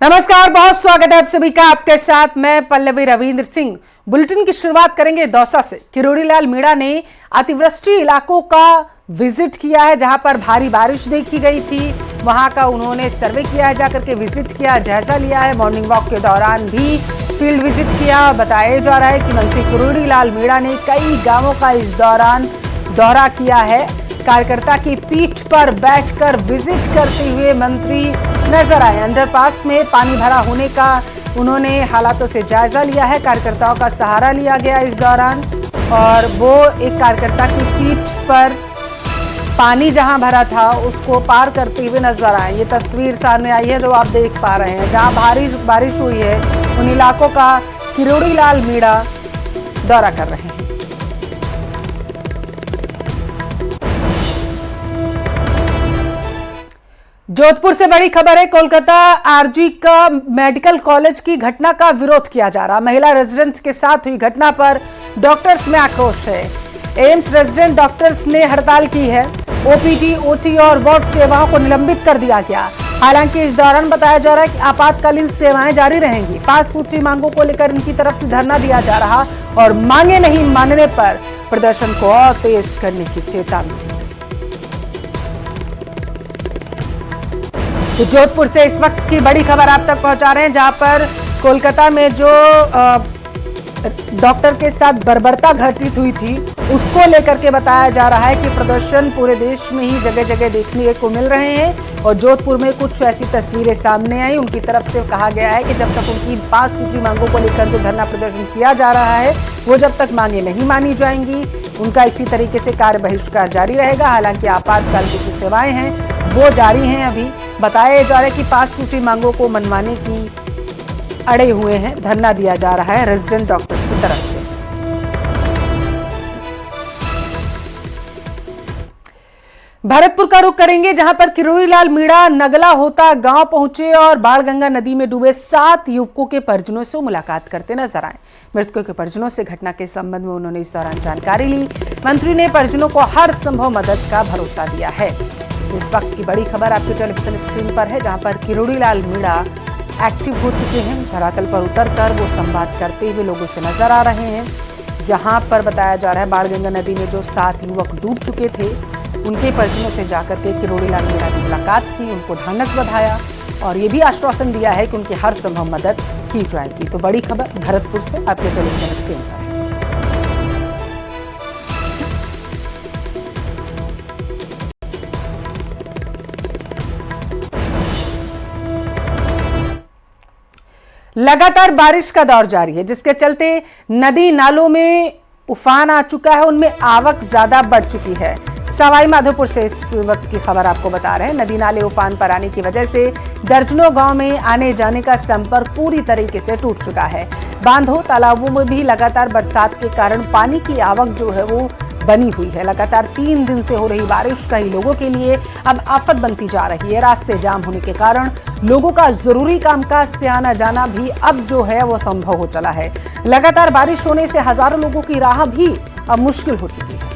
नमस्कार, बहुत स्वागत है आप सभी का। आपके साथ मैं पल्लवी रविंद्र सिंह। बुलेटिन की शुरुआत करेंगे दौसा से। किरोड़ीलाल मीणा ने अतिवृष्टि इलाकों का विजिट किया है, जहां पर भारी बारिश देखी गई थी। वहां का उन्होंने सर्वे किया है, जाकर के विजिट किया, जायजा लिया है। मॉर्निंग वॉक के दौरान भी फील्ड विजिट किया। बताया जा रहा है कि मंत्री किरोड़ीलाल मीणा ने कई गांवों का इस दौरान दौरा किया है। कार्यकर्ता की पीठ पर बैठकर विजिट करते हुए मंत्री नजर आए। अंडरपास में पानी भरा होने का उन्होंने हालातों से जायजा लिया है। कार्यकर्ताओं का सहारा लिया गया इस दौरान, और वो एक कार्यकर्ता की पीठ पर पानी जहां भरा था उसको पार करते हुए नजर आए। ये तस्वीर सामने आई है जो आप देख पा रहे हैं, जहां भारी बारिश हुई है उन इलाकों का किरोड़ीलाल मीणा दौरा कर रहे हैं। जोधपुर से बड़ी खबर है। कोलकाता आरजी का मेडिकल कॉलेज की घटना का विरोध किया जा रहा। महिला रेजिडेंट के साथ हुई घटना पर डॉक्टर्स में आक्रोश है। एम्स रेजिडेंट डॉक्टर्स ने हड़ताल की है। ओपीडी, ओटी और वार्ड सेवाओं को निलंबित कर दिया गया। हालांकि इस दौरान बताया जा रहा है कि आपातकालीन सेवाएं जारी रहेंगी। 5 सूत्री मांगों को लेकर इनकी तरफ से धरना दिया जा रहा, और मांगे नहीं मानने पर प्रदर्शन को और तेज करने की चेतावनी। तो जोधपुर से इस वक्त की बड़ी खबर आप तक पहुंचा रहे हैं, जहां पर कोलकाता में जो डॉक्टर के साथ बर्बरता घटित हुई थी उसको लेकर के बताया जा रहा है कि प्रदर्शन पूरे देश में ही जगह जगह देखने को मिल रहे हैं। और जोधपुर में कुछ ऐसी तस्वीरें सामने आई। उनकी तरफ से कहा गया है कि जब तक उनकी 5 सूत्री मांगों को लेकर जो धरना प्रदर्शन किया जा रहा है वो जब तक मांगे नहीं मानी जाएंगी, उनका इसी तरीके से कार्य बहिष्कार जारी रहेगा। हालांकि आपातकाल की जो सेवाएं हैं वो जारी हैं। अभी बताया जा रहा है कि 5 सूत्री मांगों को मनवाने की अड़े हुए हैं। धरना दिया जा रहा है रेजिडेंट डॉक्टर्स की तरफ से। भरतपुर का रुख करेंगे, जहां पर किरोड़ीलाल मीणा नगला होता गांव पहुंचे और बाणगंगा नदी में डूबे 7 युवकों के परिजनों से मुलाकात करते नजर आए। मृतकों के परिजनों से घटना के संबंध में उन्होंने इस दौरान जानकारी ली। मंत्री ने परिजनों को हर संभव मदद का भरोसा दिया है। इस वक्त की बड़ी खबर आपके टेलीविजन स्क्रीन पर है, जहां पर किरोड़ीलाल मीणा एक्टिव हो चुके हैं। धरातल पर उतरकर वो संवाद करते हुए लोगों से नजर आ रहे हैं। जहां पर बताया जा रहा है बाणगंगा नदी में जो 7 युवक डूब चुके थे उनके परिजनों से जाकर के किरोड़ीलाल मीणा ने मुलाकात की, उनको ढांढस बंधाया और ये भी आश्वासन दिया है कि उनकी हर संभव मदद की जाएगी। तो बड़ी खबर भरतपुर से आपके टेलीविजन स्क्रीन पर है। लगातार बारिश का दौर जारी है, जिसके चलते नदी नालों में उफान आ चुका है, उनमें आवक ज्यादा बढ़ चुकी है। सवाई माधोपुर से इस वक्त की खबर आपको बता रहे हैं। नदी नाले उफान पर आने की वजह से दर्जनों गांव में आने जाने का संपर्क पूरी तरीके से टूट चुका है। बांधों, तालाबों में भी लगातार बरसात के कारण पानी की आवक जो है वो बनी हुई है। लगातार 3 दिन से हो रही बारिश कई लोगों के लिए अब आफत बनती जा रही है। रास्ते जाम होने के कारण लोगों का जरूरी कामकाज से आना जाना भी अब जो है वो संभव हो चला है। लगातार बारिश होने से हजारों लोगों की राह भी अब मुश्किल हो चुकी है।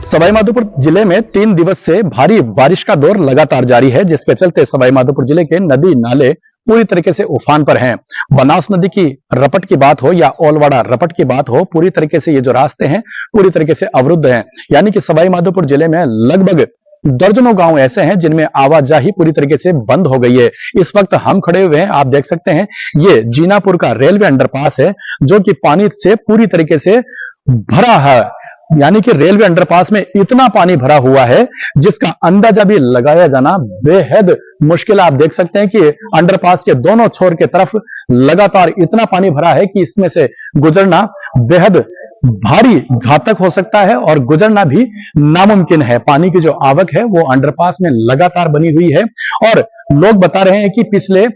सवाईमाधोपुर जिले में 3 दिवस से भारी बारिश का दौर लगातार जारी है, जिसके चलते सवाईमाधोपुर जिले के नदी नाले पूरी तरीके से उफान पर हैं। बनास नदी की रपट की बात हो या ओलवाड़ा रपट की बात हो, पूरी तरीके से ये जो रास्ते हैं पूरी तरीके से अवरुद्ध हैं। यानी कि सवाईमाधोपुर जिले में लगभग दर्जनों गांव ऐसे हैं जिनमें आवाजाही पूरी तरीके से बंद हो गई है। इस वक्त हम खड़े हुए हैं, आप देख सकते हैं, ये जीनापुर का रेलवे अंडरपास है जो कि पानी से पूरी तरीके से भरा है। यानी कि रेलवे अंडरपास में इतना पानी भरा हुआ है जिसका अंदाजा भी लगाया जाना बेहद मुश्किल। आप देख सकते हैं कि अंडरपास के दोनों छोर के तरफ लगातार इतना पानी भरा है कि इसमें से गुजरना बेहद भारी घातक हो सकता है और गुजरना भी नामुमकिन है। पानी की जो आवक है वो अंडरपास में लगातार बनी हुई है, और लोग बता रहे हैं कि पिछले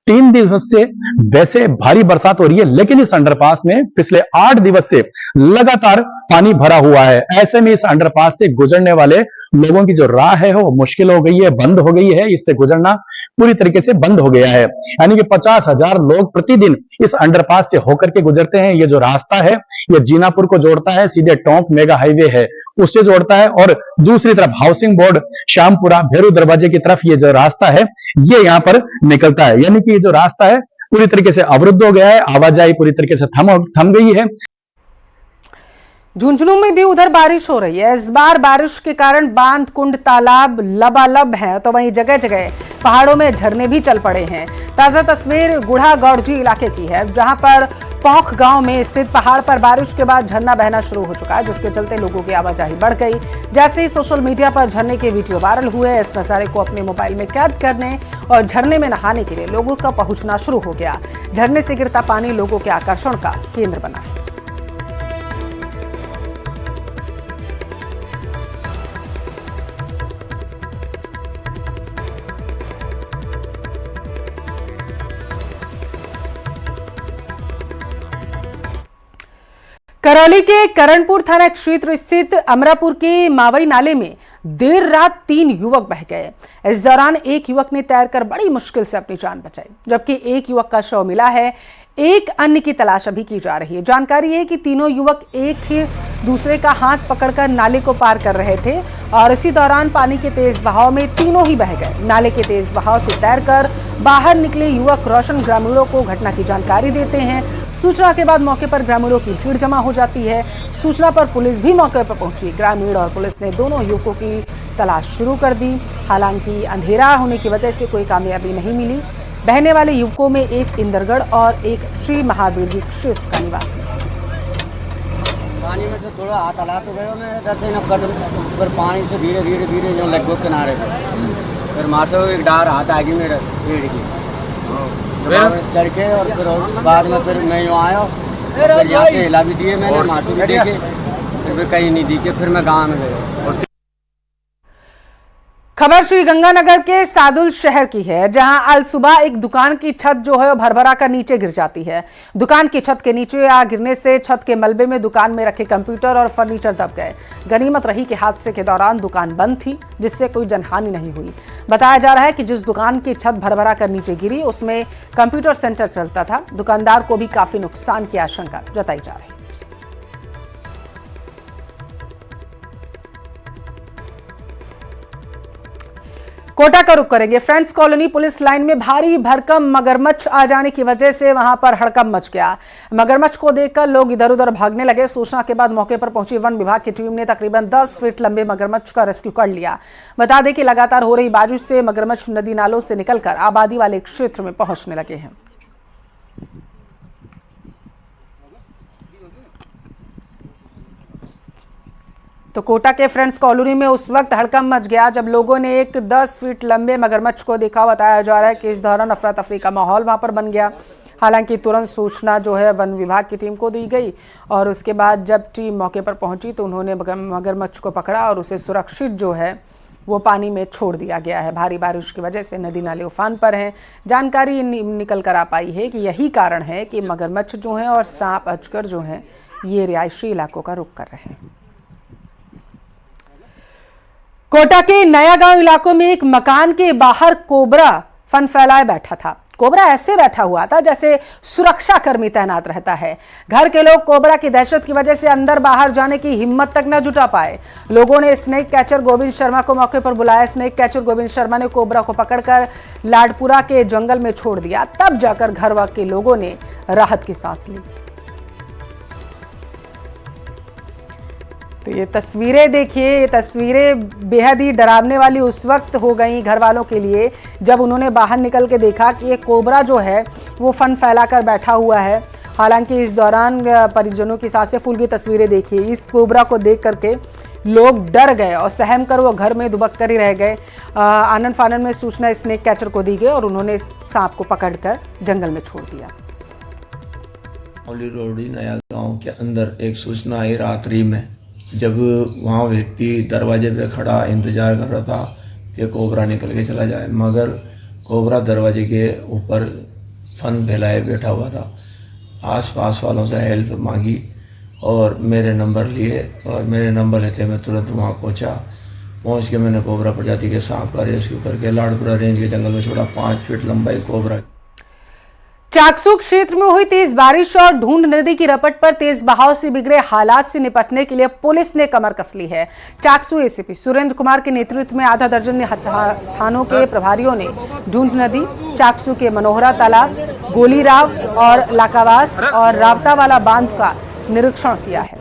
3 दिवस से वैसे भारी बरसात हो रही है, लेकिन इस अंडरपास में पिछले 8 दिवस से लगातार पानी भरा हुआ है। ऐसे में इस अंडरपास से गुजरने वाले लोगों की जो राह है वो मुश्किल हो गई है, बंद हो गई है। इससे गुजरना पूरी तरीके से बंद हो गया है। यानी कि 50,000 लोग प्रतिदिन इस अंडरपास से होकर के गुजरते हैं। ये जो रास्ता है ये जीनापुर को जोड़ता है, सीधे टोंक मेगा हाईवे है उससे जोड़ता है, और दूसरी तरफ हाउसिंग बोर्ड श्यामपुरा भेरू दरवाजे की तरफ ये जो रास्ता है ये यहाँ पर निकलता है। यानी कि ये जो रास्ता है पूरी तरीके से अवरुद्ध हो गया है, आवाजाही पूरी तरीके से थम गई है। झुंझुनू में भी उधर बारिश हो रही है। इस बार बारिश के कारण बांध, कुंड, तालाब लबालब हैं, तो वहीं जगह जगह पहाड़ों में झरने भी चल पड़े हैं। ताजा तस्वीर गुढ़ा गौड़जी इलाके की है, जहां पर पौख गांव में स्थित पहाड़ पर बारिश के बाद झरना बहना शुरू हो चुका है, जिसके चलते लोगों की आवाजाही बढ़ गई। जैसे ही सोशल मीडिया पर झरने के वीडियो वायरल हुए, इस नजारे को अपने मोबाइल में कैद करने और झरने में नहाने के लिए लोगों का पहुंचना शुरू हो गया। झरने से गिरता पानी लोगों के आकर्षण का केंद्र बना है। करौली के करणपुर थाना क्षेत्र स्थित अमरापुर के मावई नाले में देर रात 3 युवक बह गए। इस दौरान एक युवक ने तैरकर बड़ी मुश्किल से अपनी जान बचाई, जबकि एक युवक का शव मिला है। एक अन्य की तलाश अभी की जा रही है। जानकारी है कि तीनों युवक एक ही दूसरे का हाथ पकड़कर नाले को पार कर रहे थे और इसी दौरान पानी के तेज बहाव में तीनों ही बह गए। नाले के तेज बहाव से तैरकर बाहर निकले युवक रोशन ग्रामीणों को घटना की जानकारी देते हैं। सूचना के बाद मौके पर ग्रामीणों की भीड़ जमा हो जाती है। सूचना पर पुलिस भी मौके पर पहुंची। ग्रामीण और पुलिस ने दोनों युवकों की तलाश शुरू कर दी। हालांकि अंधेरा होने की वजह से कोई कामयाबी नहीं मिली। बहने वाले युवकों में एक इंदरगढ़ और एक श्री महावीर जी क्षेत्र का निवासी। पानी में से थोड़ा हाथ हला तो गया मैं, इधर से पर पानी से धीरे धीरे धीरे जो लगभग किनारे पे फिर मासो एक डार हाथ आगे मेरे पेड़ की चढ़ के, और फिर बाद में फिर मैं यूँ आया, फिर यहाँ से हिला भी दिए मैंने, मासो भी देखे, फिर कहीं नहीं दिखे, फिर मैं गाँव में गया। खबर श्री गंगानगर के सादुल शहर की है, जहां अल सुबह एक दुकान की छत जो है भरभरा कर नीचे गिर जाती है। दुकान की छत के नीचे आग गिरने से छत के मलबे में दुकान में रखे कंप्यूटर और फर्नीचर दब गए। गनीमत रही कि हादसे के दौरान दुकान बंद थी, जिससे कोई जनहानि नहीं हुई। बताया जा रहा है कि जिस दुकान की छत भरभरा कर नीचे गिरी उसमें कंप्यूटर सेंटर चलता था। दुकानदार को भी काफी नुकसान की आशंका जताई जा रही है। कोटा का रुख करेंगे। फ्रेंड्स कॉलोनी पुलिस लाइन में भारी भरकम मगरमच्छ आ जाने की वजह से वहां पर हड़कंप मच गया। मगरमच्छ को देखकर लोग इधर उधर भागने लगे। सूचना के बाद मौके पर पहुंची वन विभाग की टीम ने तकरीबन 10 फीट लंबे मगरमच्छ का रेस्क्यू कर लिया। बता दें कि लगातार हो रही बारिश से मगरमच्छ नदी नालों से निकलकर आबादी वाले क्षेत्र में पहुंचने लगे हैं। तो कोटा के फ्रेंड्स कॉलोनी में उस वक्त हड़कंप मच गया जब लोगों ने एक 10 फीट लंबे मगरमच्छ को देखा। बताया जा रहा है कि इस दौरान अफरा तफरी का माहौल वहां पर बन गया। हालांकि तुरंत सूचना जो है वन विभाग की टीम को दी गई और उसके बाद जब टीम मौके पर पहुंची तो उन्होंने मगरमच्छ को पकड़ा और उसे सुरक्षित जो है वो पानी में छोड़ दिया गया है। भारी बारिश की वजह से नदी नाले उफान पर हैं। जानकारी निकल कर आ पाई है कि यही कारण है कि मगरमच्छ जो हैं और सांप अजगर जो हैं ये रिहायशी इलाकों का रुख कर रहे हैं। कोटा के नया गांव इलाकों में एक मकान के बाहर कोबरा फन फैलाए बैठा था। कोबरा ऐसे बैठा हुआ था जैसे सुरक्षा कर्मी तैनात रहता है। घर के लोग कोबरा की दहशत की वजह से अंदर बाहर जाने की हिम्मत तक न जुटा पाए। लोगों ने स्नेक कैचर गोविंद शर्मा को मौके पर बुलाया। स्नेक कैचर गोविंद शर्मा ने कोबरा को पकड़कर लाडपुरा के जंगल में छोड़ दिया। तब जाकर घर के लोगों ने राहत की सांस ली। तो ये तस्वीरें देखिए, ये तस्वीरें बेहद ही डरावने वाली उस वक्त हो गई घर वालों के लिए जब उन्होंने बाहर निकल के देखा कि ये कोबरा जो है वो फन फैलाकर बैठा हुआ है। हालांकि इस दौरान परिजनों की सांसें फूल की तस्वीरें देखिए। इस कोबरा को देख करके लोग डर गए और सहम कर वो घर में दुबक कर ही रह गए। आनन फानन में सूचना स्नेक कैचर को दी गई और उन्होंने इस सांप को पकड़कर जंगल में छोड़ दिया। रोडी नया गांव के अंदर एक सूचना आई रात्रि में, जब वहाँ व्यक्ति दरवाजे पे खड़ा इंतजार कर रहा था कि कोबरा निकल के चला जाए, मगर कोबरा दरवाजे के ऊपर फन फैलाए बैठा हुआ था। आसपास वालों से हेल्प मांगी और मेरे नंबर लिए और मेरे नंबर लेते मैं तुरंत वहाँ पहुँच के मैंने कोबरा प्रजाति के सांप का रेस्क्यू करके लाडपुरा रेंज के जंगल में छोड़ा। 5 फीट लंबा एक कोबरा। चाकसू क्षेत्र में हुई तेज बारिश और ढूंढ नदी की रपट पर तेज बहाव से बिगड़े हालात से निपटने के लिए पुलिस ने कमर कस ली है। चाकसू एसीपी सुरेंद्र कुमार के नेतृत्व में आधा दर्जन थानों के प्रभारियों ने ढूंढ नदी, चाकसू के मनोहरा तालाब, गोलीराव और लाकावास और रावतावाला बांध का निरीक्षण किया है।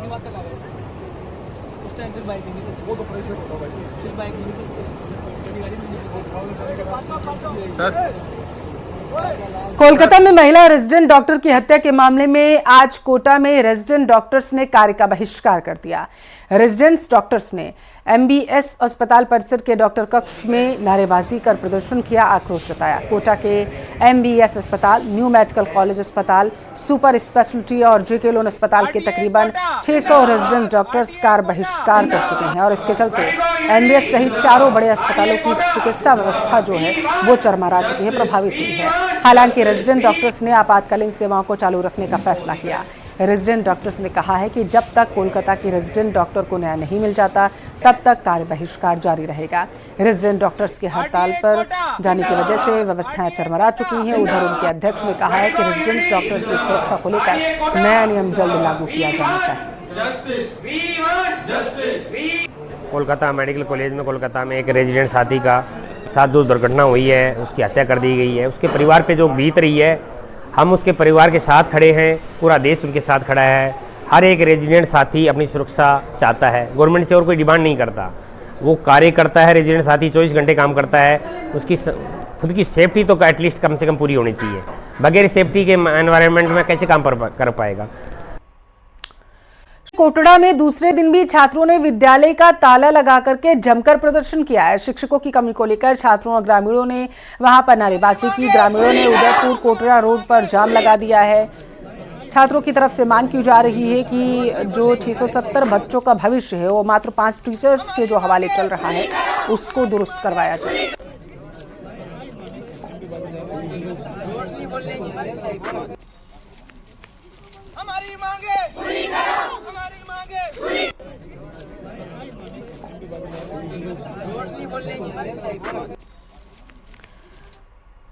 कोलकाता में महिला रेजिडेंट डॉक्टर की हत्या के मामले में आज कोटा में रेजिडेंट डॉक्टर्स ने कार्य का बहिष्कार कर दिया। रेजिडेंट्स डॉक्टर्स ने एमबीएस अस्पताल परिसर के डॉक्टर कक्ष में नारेबाजी कर प्रदर्शन किया, आक्रोश जताया। कोटा के एमबीएस अस्पताल, न्यू मेडिकल कॉलेज अस्पताल, सुपर स्पेशलिटी और जेके लोन अस्पताल के तकरीबन 600 रेजिडेंट डॉक्टर्स कार बहिष्कार कर चुके हैं और इसके चलते एमबीएस सहित चारों बड़े अस्पतालों की चिकित्सा व्यवस्था जो है वो चरमरा चुकी है, प्रभावित हुई है। हालांकि रेजिडेंट डॉक्टर्स ने आपातकालीन सेवाओं को चालू रखने का फैसला किया। रेजिडेंट डॉक्टर्स ने कहा है कि जब तक कोलकाता की रेजिडेंट डॉक्टर को न्याय नहीं मिल जाता तब तक कार्य बहिष्कार जारी रहेगा। रेजिडेंट डॉक्टर्स की हड़ताल पर जाने की वजह से व्यवस्थाएं चरमरा चुकी हैं। उधर उनके अध्यक्ष ने कहा है कि रेजिडेंट डॉक्टर्स की सुरक्षा को लेकर नया नियम जल्द लागू किया जाना चाहिए। कोलकाता मेडिकल कॉलेज में कोलकाता में एक रेजिडेंट साथी का साथ जो दुर्घटना हुई है, उसकी हत्या कर दी गई है। उसके परिवार पे जो बीत रही है, हम उसके परिवार के साथ खड़े हैं, पूरा देश उनके साथ खड़ा है। हर एक रेजिडेंट साथी अपनी सुरक्षा चाहता है, गवर्नमेंट से और कोई डिमांड नहीं करता। वो कार्य करता है, रेजिडेंट साथी 24 घंटे काम करता है। उसकी खुद की सेफ्टी तो एटलीस्ट कम से कम पूरी होनी चाहिए। बगैर सेफ्टी के एनवायरनमेंट में कैसे काम कर पाएगा। कोटड़ा में दूसरे दिन भी छात्रों ने विद्यालय का ताला लगा करके जमकर प्रदर्शन किया है। शिक्षकों की कमी को लेकर छात्रों और ग्रामीणों ने वहां पर नारेबाजी की। ग्रामीणों ने उदयपुर कोटड़ा रोड पर जाम लगा दिया है। छात्रों की तरफ से मांग की जा रही है कि जो 670 बच्चों का भविष्य है वो मात्र 5 टीचर्स के जो हवाले चल रहा है उसको दुरुस्त करवाया जाए। हमारी मांगे पूरी करो, हमारी मांगे पूरी।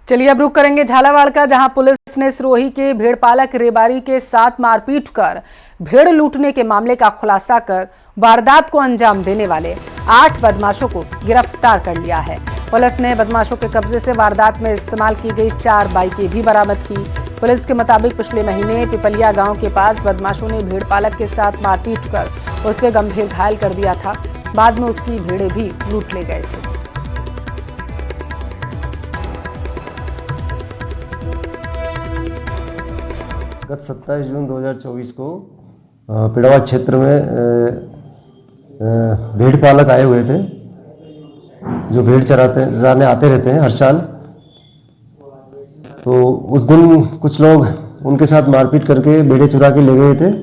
चलिए अब रुक करेंगे झालावाड़ का, जहां पुलिस ने सिरोही के भेड़पालक रेबारी के साथ मारपीट कर भेड़ लूटने के मामले का खुलासा कर वारदात को अंजाम देने वाले 8 बदमाशों को गिरफ्तार कर लिया है। पुलिस ने बदमाशों के कब्जे से वारदात में इस्तेमाल की गई 4 बाइकें भी बरामद की। पुलिस के मुताबिक पिछले महीने पिपलिया गांव के पास बदमाशों ने भेड़पालक के साथ मारपीट कर उसे गंभीर घायल कर दिया था। बाद में उसकी भेड़ें भी लूट ले गए थे। गत 27 जून 2024 को पिड़ावा क्षेत्र में भेड़ पालक आए हुए थे, जो भेड़ चराने आते रहते हैं हर साल। तो उस दिन कुछ लोग उनके साथ मारपीट करके भेड़ें चुरा के ले गए थे।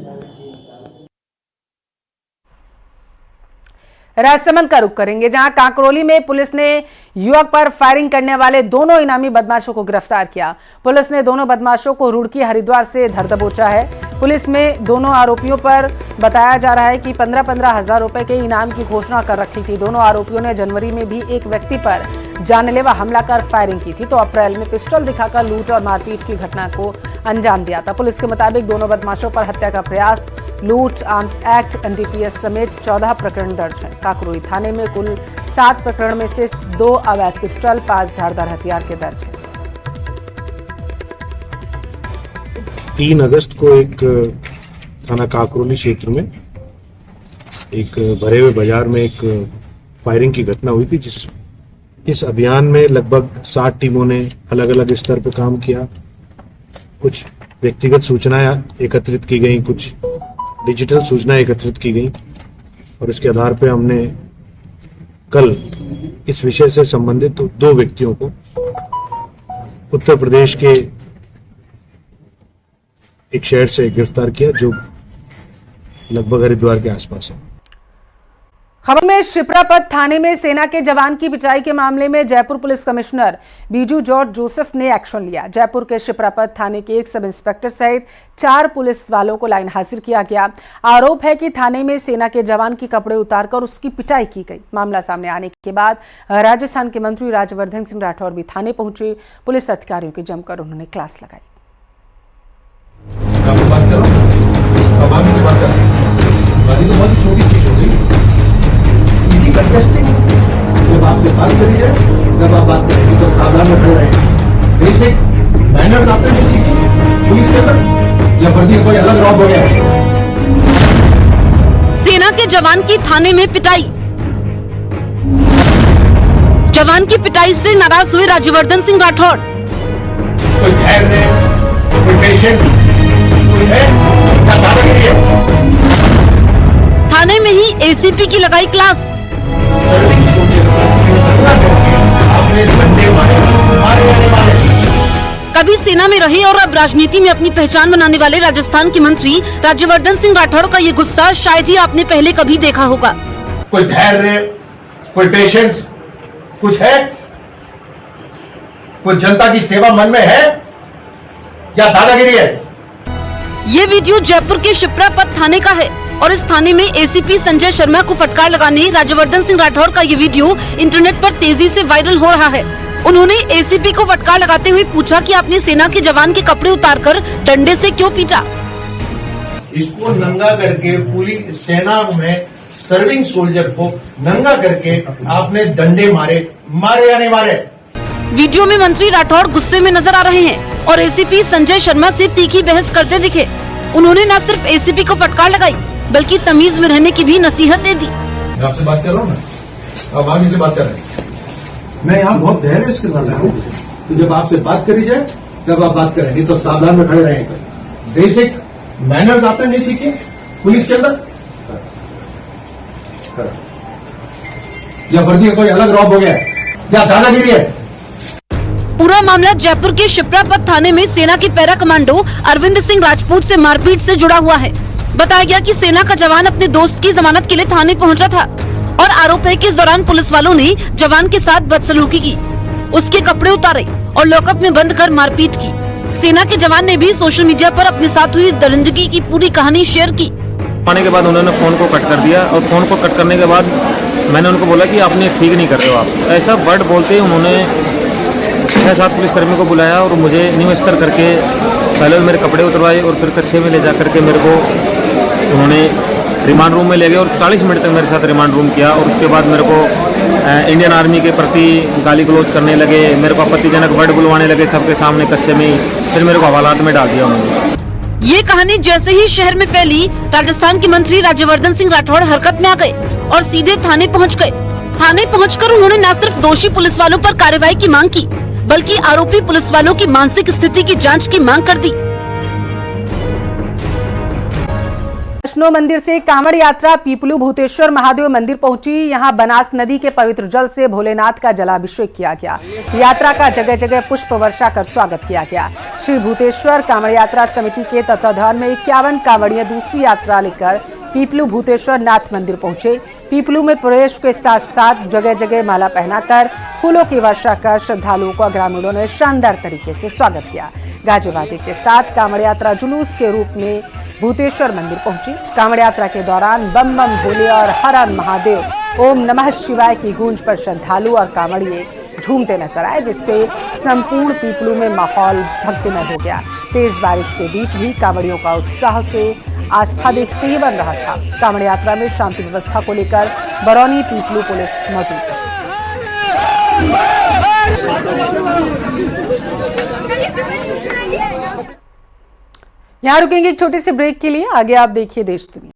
राजसमंद का रुख करेंगे, जहां कांकरोली में पुलिस ने युवक पर फायरिंग करने वाले दोनों इनामी बदमाशों को गिरफ्तार किया। पुलिस ने दोनों बदमाशों को रुड़की हरिद्वार से धर दबोचा है। पुलिस में दोनों आरोपियों पर बताया जा रहा है कि 15-15 हजार रुपए के इनाम की घोषणा कर रखी थी। दोनों आरोपियों ने जनवरी में भी एक व्यक्ति पर जानलेवा हमला कर फायरिंग की थी, तो अप्रैल में पिस्टल दिखाकर लूट और मारपीट की घटना को अंजाम दिया था। पुलिस के मुताबिक दोनों बदमाशों पर हत्या का प्रयास, लूट, आर्म्स एक्ट, एनडीपीएस समेत 14 प्रकरण दर्ज हैं। कांकरोली थाने में कुल 7 प्रकरण में से 2 अवैध पिस्टल, 5 धारदार हथियार के दर्ज हैं। 3 अगस्त को एक थाना कांकरोली क्षेत्र में एक भरे हुए बाजार में एक फायरिंग की घटना हुई थी। इस अभियान में लगभग 60 टीमों ने अलग अलग स्तर पर काम किया। कुछ व्यक्तिगत सूचनाएं एकत्रित की गई, कुछ डिजिटल सूचनाएं एकत्रित की गई और इसके आधार पर हमने कल इस विषय से संबंधित 2 व्यक्तियों को उत्तर प्रदेश के एक शहर से गिरफ्तार किया, जो लगभग हरिद्वार के आसपास है। खबर में शिप्रापत थाने में सेना के जवान की पिटाई के मामले में Jaipur police commissioner Biju George Joseph ने एक्शन लिया। जयपुर के शिप्रापत थाने के एक सब इंस्पेक्टर सहित 4 पुलिस वालों को लाइन हाजिर किया गया। आरोप है कि थाने में सेना के जवान की कपड़े उतारकर उसकी पिटाई की गई। मामला सामने आने के बाद राजस्थान के मंत्री राज्यवर्धन सिंह राठौर भी थाने पहुंचे। पुलिस अधिकारियों की जमकर उन्होंने क्लास लगाई। ये तो बहुत ही छोटी चीज हो गई। इजी कंटेस्टिंग, जब आपसे बात करी जाए जब आप बात करेंगे तो सावधान में खड़े रहें। बेसिक मैनर्स आपने नहीं सीखी पुलिस के अंदर, या वर्दी का कोई अलग रॉब हो गया है? सेना के जवान की थाने में पिटाई। जवान की पिटाई से नाराज हुए राज्यवर्धन सिंह राठौड़। कोई धैर्य है, कोई पेशेंस, कोई है या दादागिरी है? थाने में ही एसीपी की लगाई क्लास। सर्विंग सोल्जर आपने डंडे मारे, मारे जाने वाले। कभी सेना में रहे और अब राजनीति में अपनी पहचान बनाने वाले राजस्थान के मंत्री राज्यवर्धन सिंह राठौड़ का ये गुस्सा शायद ही आपने पहले कभी देखा होगा। कोई धैर्य, कोई पेशेंस कुछ है? कुछ जनता की सेवा मन में है या दादागिरी है? ये वीडियो जयपुर के शिप्रापत थाने का है और इस थाने में एसीपी संजय शर्मा को फटकार लगाने राज्यवर्धन सिंह राठौड़ का ये वीडियो इंटरनेट पर तेजी से वायरल हो रहा है। उन्होंने एसीपी को फटकार लगाते हुए पूछा कि आपने सेना के जवान के कपड़े उतारकर डंडे से क्यों पीटा। इसको नंगा करके पूरी सेना में सर्विंग सोल्जर को नंगा करके आपने डंडे मारे, मारे या नहीं मारे? वीडियो में मंत्री राठौड़ गुस्से में नजर आ रहे हैं और एसीपी संजय शर्मा से तीखी बहस करते दिखे। उन्होंने न सिर्फ एसीपी को फटकार लगाई बल्कि तमीज में रहने की भी नसीहत दे दी। मैं आपसे बात कर रहा हूँ ना, अब आगे से बात कर रहे हैं। मैं यहाँ बहुत धैर्य के साथ हूँ, तो जब आपसे बात करी जाए जब आप बात करेंगे तो सावधान में खड़े रहेंगे। बेसिक मैनर्स आपने नहीं सीखे पुलिस के अंदर, या वर्दी का कोई अलग रॉब हो गया है या दादागिरी है? पूरा मामला जयपुर के शिप्रापत थाने में सेना के पैरा कमांडो अरविंद सिंह राजपूत से मारपीट से जुड़ा हुआ है। बताया गया कि सेना का जवान अपने दोस्त की जमानत के लिए थाने पहुंचा था और आरोप है कि इस दौरान पुलिस वालों ने जवान के साथ बदसलूकी की, उसके कपड़े उतारे और लॉकअप में बंद कर मारपीट की। सेना के जवान ने भी सोशल मीडिया पर अपने साथ हुई दरिंदगी की पूरी कहानी शेयर की। आने के बाद उन्होंने फ़ोन को कट कर दिया और फ़ोन को कट करने के बाद मैंने उनको बोला कि आपने ठीक नहीं कर रहे हो आप, ऐसा वर्ड बोलते ही उन्होंने 6-7 पुलिसकर्मियों को बुलाया और मुझे न्यू स्तर करके पहले मेरे कपड़े उतरवाए और फिर कच्छे में ले जा करके मेरे को उन्होंने रिमांड रूम में ले गए और 40 मिनट तक मेरे साथ रिमांड रूम किया। और उसके बाद मेरे को इंडियन आर्मी के प्रति गाली गलौज करने लगे, मेरे को आपत्तिजनक वर्ड बुलवाने लगे सबके सामने कच्छे में ही, फिर मेरे को हवालात में डाल दिया उन्होंने। ये कहानी जैसे ही शहर में फैली, राजस्थान के मंत्री राज्यवर्धन सिंह राठौड़ हरकत में आ गए और सीधे थाने पहुंच गए। थाने पहुंचकर उन्होंने न सिर्फ दोषी पुलिस वालों पर कार्रवाई की मांग की बल्कि आरोपी पुलिस वालों की मानसिक स्थिति की जांच की मांग कर दी। वैष्णो मंदिर से कांवड़ यात्रा पीपलू भूतेश्वर महादेव मंदिर पहुंची। यहां बनास नदी के पवित्र जल से भोलेनाथ का जलाभिषेक किया गया। यात्रा का जगह जगह पुष्प वर्षा कर स्वागत किया गया। श्री भूतेश्वर कांवड़ यात्रा समिति के तत्वाधान में 51 कांवड़िया दूसरी यात्रा लेकर पीपलू भूतेश्वर नाथ मंदिर पहुंचे। पीपलू में प्रवेश के साथ साथ जगह जगह माला पहनाकर फूलों की वर्षा कर श्रद्धालुओं का ग्रामीणों ने शानदार तरीके से स्वागत किया। गाजे बाजे के साथ कांवड़ यात्रा जुलूस के रूप में भूतेश्वर मंदिर पहुंची। कांवड़ यात्रा के दौरान बम बम भोले और हर हर महादेव, ओम नमः शिवाय की गूंज पर श्रद्धालु और कांवड़िए झूमते नजर आए, जिससे संपूर्ण पीपलू में माहौल भक्तिमय हो गया। तेज बारिश के बीच भी कांवड़ियों का उत्साह से आस्था देखते ही बन रहा था। कांवड़ यात्रा में शांति व्यवस्था को लेकर बरौनी पीपलू पुलिस मौजूद है। यहाँ रुकेंगे एक छोटे से ब्रेक के लिए, आगे आप देखिए देश दुनिया।